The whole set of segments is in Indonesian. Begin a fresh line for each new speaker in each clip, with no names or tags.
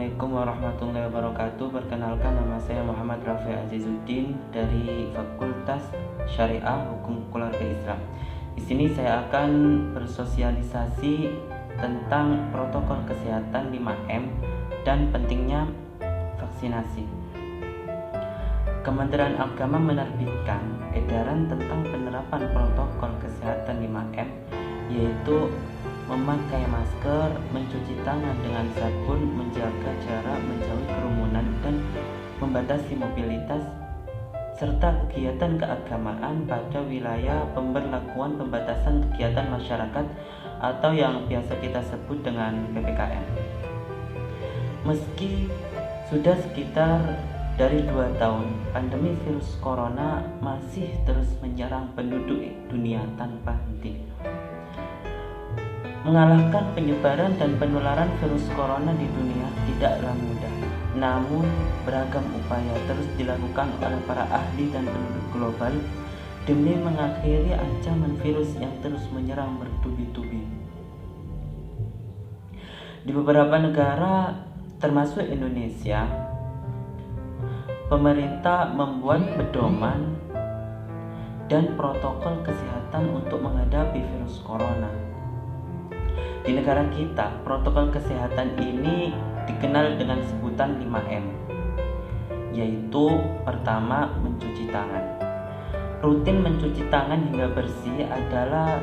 Assalamualaikum warahmatullahi wabarakatuh. Perkenalkan, nama saya Muhammad Rafi Azizuddin dari Fakultas Syariah Hukum Keluarga Islam. Di sini saya akan bersosialisasi tentang protokol kesehatan 5M dan pentingnya vaksinasi. Kementerian Agama menerbitkan edaran tentang penerapan protokol kesehatan 5M, yaitu memakai masker, mencuci tangan dengan sabun, menjaga jarak, menjauhi kerumunan, dan membatasi mobilitas, serta kegiatan keagamaan pada wilayah pemberlakuan pembatasan kegiatan masyarakat atau yang biasa kita sebut dengan PPKM. Meski sudah sekitar dari 2 tahun, pandemi virus corona masih terus menyerang penduduk dunia tanpa henti. Mengalahkan penyebaran dan penularan virus corona di dunia tidaklah mudah. Namun, beragam upaya terus dilakukan oleh para ahli dan penduduk global demi mengakhiri ancaman virus yang terus menyerang bertubi-tubi. Di beberapa negara, termasuk Indonesia, pemerintah membuat pedoman dan protokol kesehatan untuk menghadapi virus corona. Di negara kita, protokol kesehatan ini dikenal dengan sebutan 5M, yaitu pertama, mencuci tangan. Rutin mencuci tangan hingga bersih adalah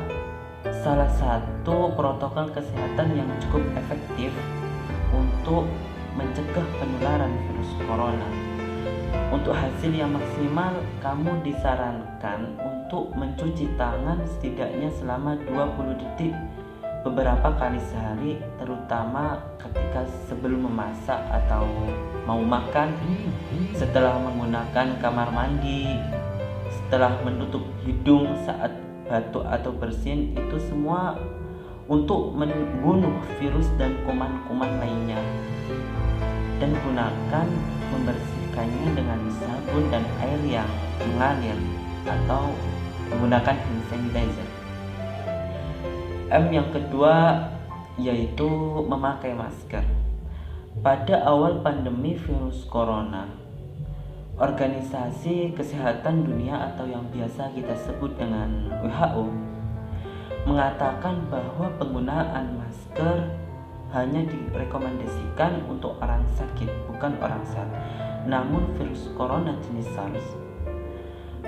salah satu protokol kesehatan yang cukup efektif untuk mencegah penularan virus corona. Untuk hasil yang maksimal, kamu disarankan untuk mencuci tangan setidaknya selama 20 detik beberapa kali sehari, terutama ketika sebelum memasak atau mau makan, setelah menggunakan kamar mandi, setelah menutup hidung saat batuk atau bersin. Itu semua untuk membunuh virus dan kuman-kuman lainnya. Dan gunakan membersihkannya dengan sabun dan air yang mengalir atau menggunakan hand sanitizer. M yang kedua yaitu memakai masker. Pada awal pandemi virus corona, Organisasi Kesehatan Dunia atau yang biasa kita sebut dengan WHO mengatakan bahwa penggunaan masker hanya direkomendasikan untuk orang sakit, bukan orang sehat. Namun virus corona jenis SARS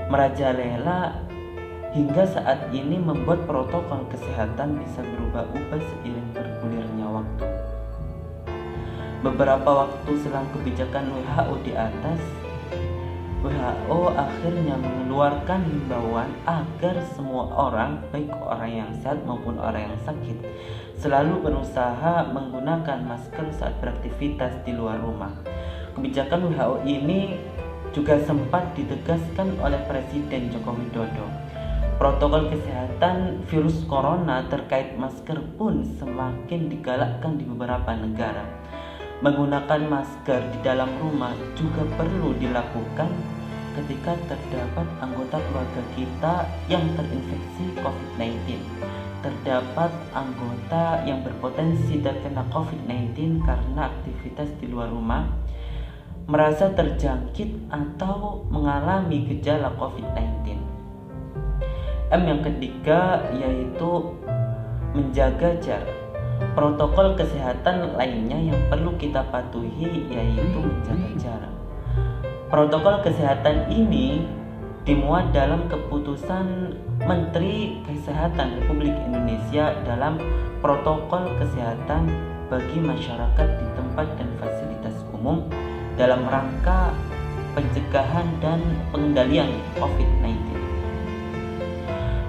merajalela hingga saat ini membuat protokol kesehatan bisa berubah-ubah seiring bergulirnya waktu. Beberapa waktu selang kebijakan WHO di atas, WHO akhirnya mengeluarkan himbauan agar semua orang, baik orang yang sehat maupun orang yang sakit, selalu berusaha menggunakan masker saat beraktivitas di luar rumah. Kebijakan WHO ini juga sempat ditegaskan oleh Presiden Joko Widodo. Protokol kesehatan virus corona terkait masker pun semakin digalakkan di beberapa negara. Menggunakan masker di dalam rumah juga perlu dilakukan ketika terdapat anggota keluarga kita yang terinfeksi COVID-19. Terdapat anggota yang berpotensi terkena COVID-19 karena aktivitas di luar rumah, merasa terjangkit atau mengalami gejala COVID-19. M yang ketiga yaitu menjaga jarak. Protokol kesehatan lainnya yang perlu kita patuhi yaitu menjaga jarak. Protokol kesehatan ini dimuat dalam keputusan Menteri Kesehatan Republik Indonesia dalam protokol kesehatan bagi masyarakat di tempat dan fasilitas umum dalam rangka pencegahan dan pengendalian COVID-19.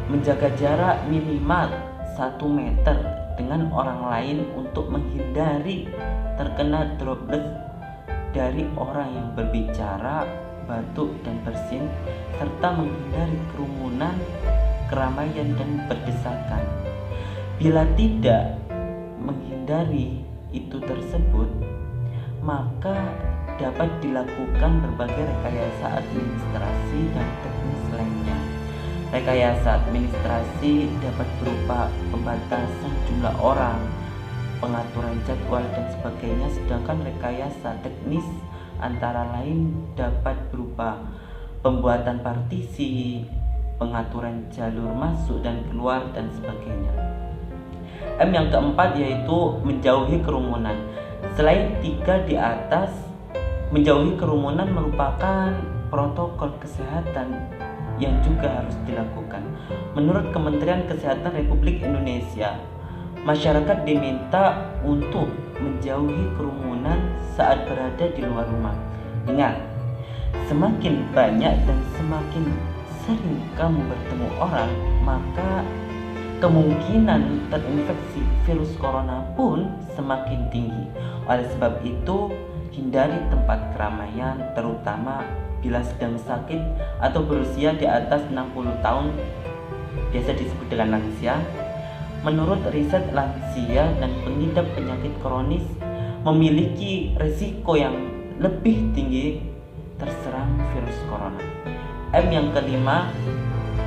Menjaga jarak minimal 1 meter dengan orang lain untuk menghindari terkena droplet dari orang yang berbicara, batuk, dan bersin, serta menghindari kerumunan, keramaian, dan berdesakan. Bila tidak menghindari itu tersebut, maka dapat dilakukan berbagai rekayasa administrasi dan teknis lainnya. Rekayasa administrasi dapat berupa pembatasan jumlah orang, pengaturan jadwal dan sebagainya, sedangkan rekayasa teknis antara lain dapat berupa pembuatan partisi, pengaturan jalur masuk dan keluar dan sebagainya. M yang keempat yaitu menjauhi kerumunan. Selain 3 di atas, menjauhi kerumunan merupakan protokol kesehatan yang juga harus dilakukan. Menurut Kementerian Kesehatan Republik Indonesia, masyarakat diminta untuk menjauhi kerumunan saat berada di luar rumah. Ingat, semakin banyak dan semakin sering kamu bertemu orang, maka kemungkinan terinfeksi virus corona pun semakin tinggi. Oleh sebab itu, hindari tempat keramaian, terutama bila sedang sakit atau berusia di atas 60 tahun, biasa disebut dengan lansia. Menurut riset, lansia dan pengidap penyakit kronis memiliki risiko yang lebih tinggi terserang virus corona. M yang kelima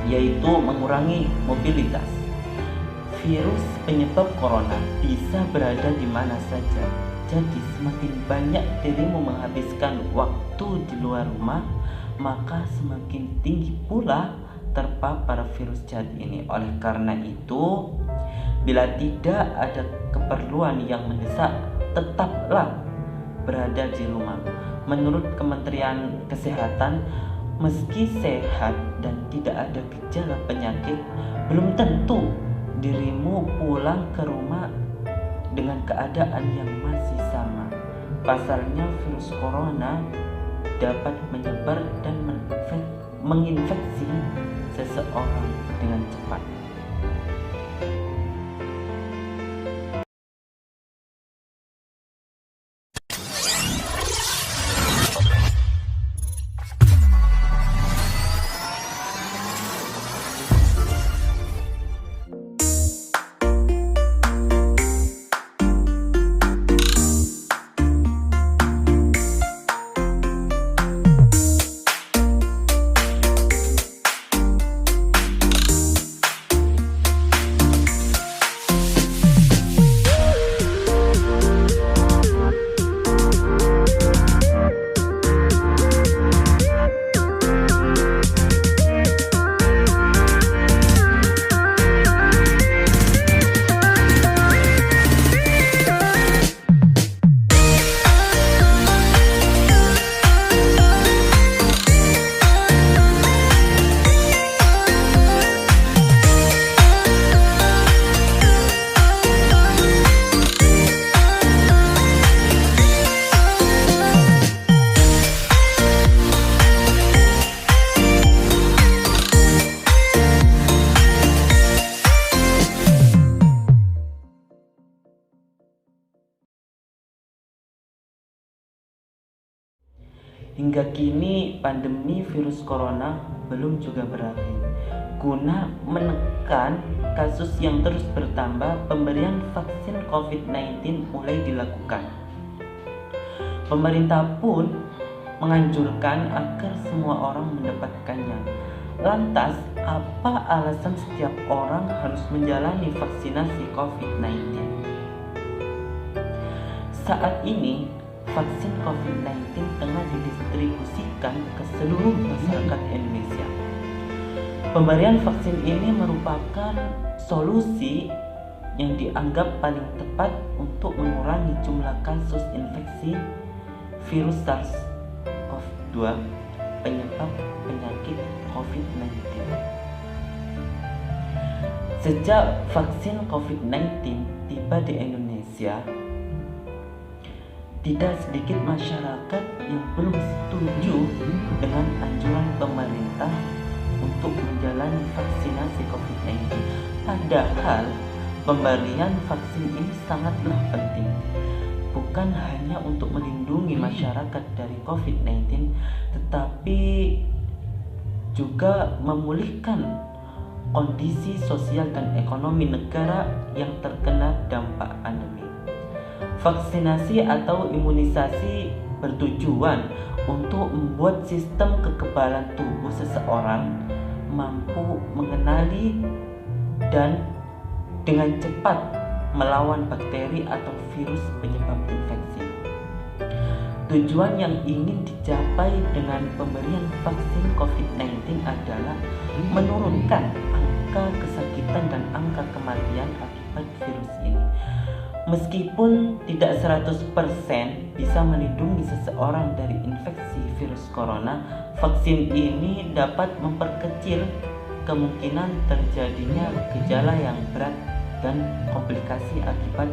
yaitu mengurangi mobilitas. Virus penyebab corona bisa berada di mana saja. Jadi semakin banyak dirimu menghabiskan waktu di luar rumah, maka semakin tinggi pula terpapar virus jahat ini. Oleh karena itu, bila tidak ada keperluan yang mendesak, tetaplah berada di rumah. Menurut Kementerian Kesehatan, meski sehat dan tidak ada gejala penyakit, belum tentu dirimu pulang ke rumah dengan keadaan yang masih sama. Pasalnya virus corona dapat menyebar dan menginfeksi seseorang dengan cepat. Hingga kini pandemi virus corona belum juga berakhir. Guna menekan kasus yang terus bertambah, pemberian vaksin COVID-19 mulai dilakukan. Pemerintah pun menganjurkan agar semua orang mendapatkannya. Lantas, apa alasan setiap orang harus menjalani vaksinasi COVID-19? Saat ini, vaksin COVID-19 tengah didistribusikan ke seluruh masyarakat Indonesia. Pemberian vaksin ini merupakan solusi yang dianggap paling tepat untuk mengurangi jumlah kasus infeksi virus SARS-CoV-2 penyebab penyakit COVID-19. Sejak vaksin COVID-19 tiba di Indonesia, tidak sedikit masyarakat yang belum setuju dengan anjuran pemerintah untuk menjalani vaksinasi COVID-19. Padahal pemberian vaksin ini sangatlah penting, bukan hanya untuk melindungi masyarakat dari COVID-19, tetapi juga memulihkan kondisi sosial dan ekonomi negara yang terkena dampak pandemi. Vaksinasi atau imunisasi bertujuan untuk membuat sistem kekebalan tubuh seseorang mampu mengenali dan dengan cepat melawan bakteri atau virus penyebab infeksi. Tujuan yang ingin dicapai dengan pemberian vaksin COVID-19 adalah menurunkan angka kesakitan dan angka kematian akibat virus ini. Meskipun tidak 100% bisa melindungi seseorang dari infeksi virus corona, vaksin ini dapat memperkecil kemungkinan terjadinya gejala yang berat dan komplikasi akibat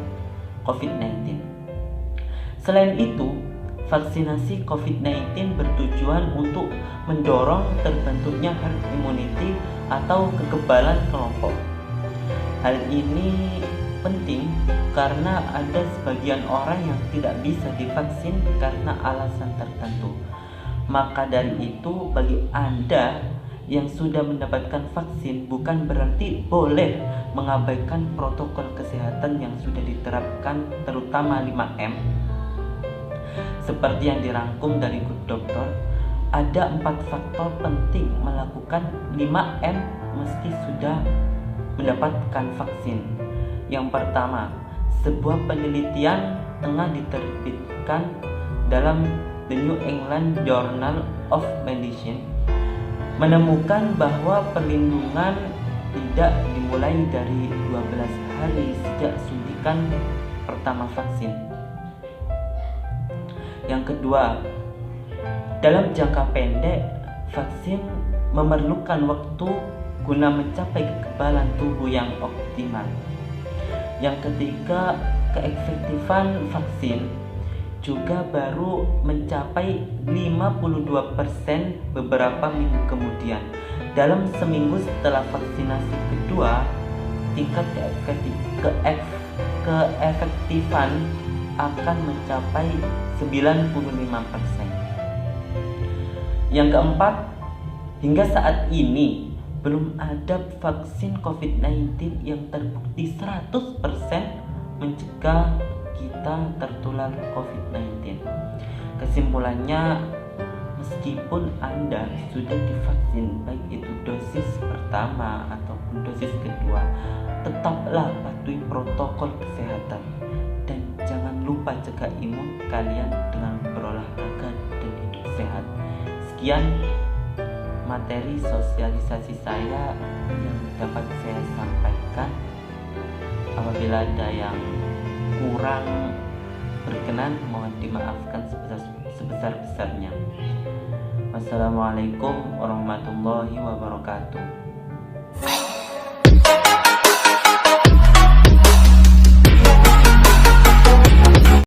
COVID-19. Selain itu, vaksinasi COVID-19 bertujuan untuk mendorong terbentuknya herd immunity atau kekebalan kelompok. Hal ini penting karena ada sebagian orang yang tidak bisa divaksin karena alasan tertentu. Maka dari itu, bagi Anda yang sudah mendapatkan vaksin bukan berarti boleh mengabaikan protokol kesehatan yang sudah diterapkan, terutama 5M. Seperti yang dirangkum dari Good Doctor, ada 4 faktor penting melakukan 5M meski sudah mendapatkan vaksin. Yang pertama, sebuah penelitian tengah diterbitkan dalam The New England Journal of Medicine menemukan bahwa perlindungan tidak dimulai dari 12 hari sejak suntikan pertama vaksin. Yang kedua, dalam jangka pendek, vaksin memerlukan waktu guna mencapai kekebalan tubuh yang optimal. Yang ketiga, keefektifan vaksin juga baru mencapai 52% beberapa minggu kemudian. Dalam seminggu setelah vaksinasi kedua, tingkat keefektifan akan mencapai 95%. Yang keempat, hingga saat ini belum ada vaksin COVID-19 yang terbukti 100% mencegah kita tertular COVID-19. Kesimpulannya, meskipun Anda sudah divaksin baik itu dosis pertama ataupun dosis kedua, tetaplah patuhi protokol kesehatan dan jangan lupa jaga imun kalian dengan berolahraga dan hidup sehat. Sekian materi sosialisasi saya yang dapat saya sampaikan. Apabila ada yang kurang berkenan, mohon dimaafkan sebesar-besarnya. Wassalamualaikum warahmatullahi wabarakatuh.